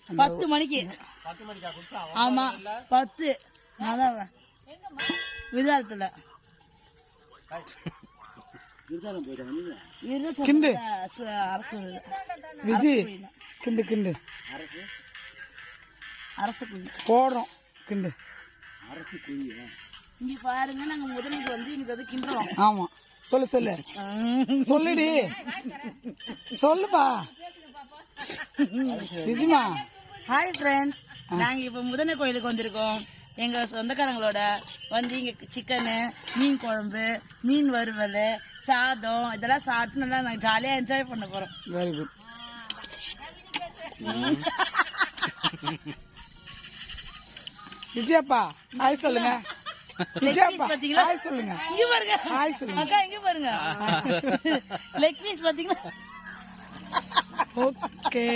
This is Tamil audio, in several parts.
10 மணிக்கு. ஆமா 10. அதான் விதாரத்துல கிண்டு அரசு விஜய் கிண்டு கிண்டு அரசு குழி போடுறோம் கிண்டு. அரசு குழி இங்க பாருங்க, நாங்க முதலுக்கு வந்து இங்க வந்து கிண்டுறோம். ஆமா சொல்லு சொல்லு சொல்லுடி சொல்லுப்பா விஜயமா. ஹாய் ஃப்ரெண்ட்ஸ், நாங்க இப்ப முதனை கோயிலுக்கு வந்திருக்கோம். எங்க சொந்தக்காரங்களோட வந்து இங்க சிக்கனு, மீன் குழம்பு, மீன் வறுவல், சாதம் இதெல்லாம் சாப்பிட்டு நல்லா நாங்க ஜாலியா என்ஜாய் பண்ண போறோம். Very good. விஜயப்பா ஹாய் சொல்லுங்க. விஜயப்பா பாத்தீங்களா? ஹாய் சொல்லுங்க. இங்க பாருங்க ஹாய் சொல்லுங்க. அக்கா, இங்க பாருங்க லெக் பீஸ் பாத்தீங்களா? ஓகே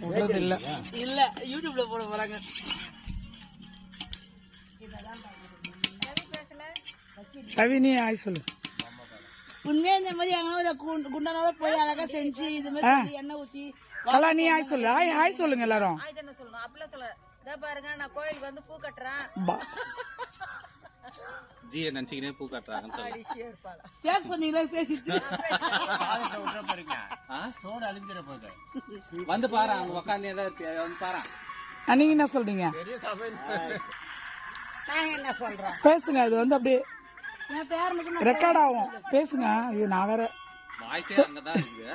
விடுறது இல்ல இல்ல, யூடியூப்ல போட போறாங்க. கவினி ஹாய் சொல்லு. உண்மையா இந்த மாதிரி அங்கே ஒரு குண்டனால போய் அழகா செஞ்சு இது மாதிரி எண்ணெய் ஊத்தி கலா நீ ஹாய் சொல்லு. ஹாய் ஹாய் சொல்லுங்க எல்லாரும். என்ன சொல்லணும் அப்படிலாம் சொல்ல. இதோ பாருங்க, நான் கோயிலுக்கு வந்து பூ கட்டுறேன். ஜியை நினைச்சுக்கினே பூ கட்டுறாங்கன்னு சொல்லி பேச சொன்னீங்களா? பேசிட்டு வந்து பாரு, அங்க உக்காந்து வந்து பாரு. நீங்க என்ன சொல்றீங்க? நாங்க என்ன சொல்றோம்? பேசுங்க. அது வந்து அப்படியே என் பேரனுக்கு ரெக்கார்ட் ஆகும். பேசுங்க. ஐயோ நான் வேற வாய்ஸே அங்கதான் இருக்குது.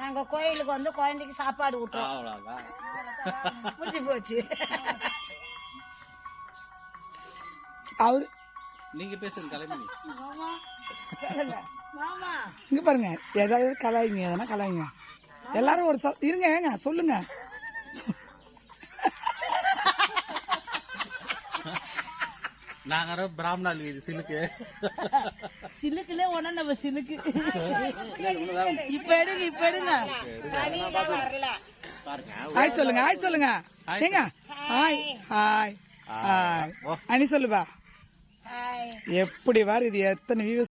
நாங்க கோயிலுக்கு வந்து குழந்தைக்கு சாப்பாடு விட்டுறோம். அவ்வளவுதான். முடிஞ்சு போச்சு. அவரு நீங்க பேசுங்க கலைமணி. மாமா இங்க பாருங்க, ஏதாவது கலாய்ங்க, எதனா கலாய்ங்க. எல்லாரும் ஒரு இருங்க ஏங்க சொல்லுங்க. நாங்க பிராமணால் வீதி சிலுக்கு சிலுக்குல ஒண்ணு நம்ம சிலுக்கு. இப்ப எடுங்க, இப்ப எடுங்க. ஹாய் சொல்லுங்க. ஹாய் சொல்லுங்க. ஏங்க ஹாய் ஹாய் ஹாய் அனி சொல்லுப்பா. எப்படி வாரு இது எத்தனை வியூ